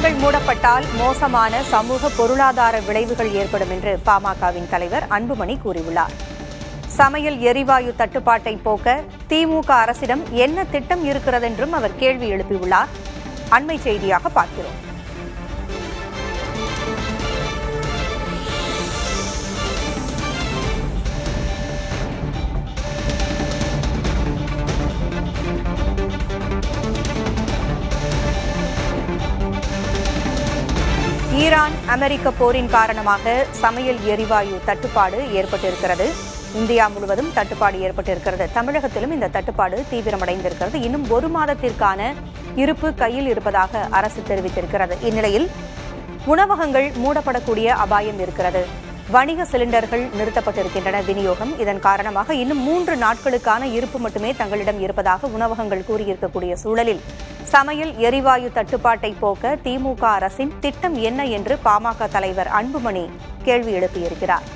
உணவகங்கள் மூடப்பட்டால் மோசமான சமூக பொருளாதார விளைவுகள் ஏற்படும் என்று பாமகவின் தலைவர் அன்புமணி கூறியுள்ளார். சமையல் எரிவாயு தட்டுப்பாட்டை போக்க திமுக அரசிடம் என்ன திட்டம் இருக்கிறது என்றும் அவர் கேள்வி எழுப்பியுள்ளார். அண்மை செய்தியாக பார்க்கிறோம். ஈரான் அமெரிக்க போரின் காரணமாக சமையல் எரிவாயு தட்டுப்பாடு ஏற்பட்டிருக்கிறது. இந்தியா முழுவதும் தட்டுப்பாடு ஏற்பட்டிருக்கிறது. தமிழகத்திலும் இந்த தட்டுப்பாடு தீவிரமடைந்திருக்கிறது. இன்னும் ஒரு மாதத்திற்கான இருப்பு கையில் இருப்பதாக அரசு தெரிவித்திருக்கிறது. இந்நிலையில் உணவகங்கள் மூடப்படக்கூடிய அபாயம் இருக்கிறது. வணிக சிலிண்டர்கள் நிறுத்தப்பட்டிருக்கின்றன விநியோகம். இதன் காரணமாக இன்னும் 3 நாட்களுக்கான இருப்பு மட்டுமே தங்களிடம் இருப்பதாக உணவகங்கள் கூறியிருக்கக்கூடிய சூழலில் சமையல் எரிவாயு தட்டுப்பாட்டை போக்க திமுக அரசின் திட்டம் என்ன என்று பாமக தலைவர் அன்புமணி கேள்வி எழுப்பியிருக்கிறார்.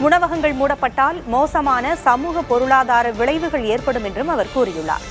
உணவகங்கள் மூடப்பட்டால் மோசமான சமூக பொருளாதார விளைவுகள் ஏற்படும் என்றும் அவர் கூறியுள்ளார்.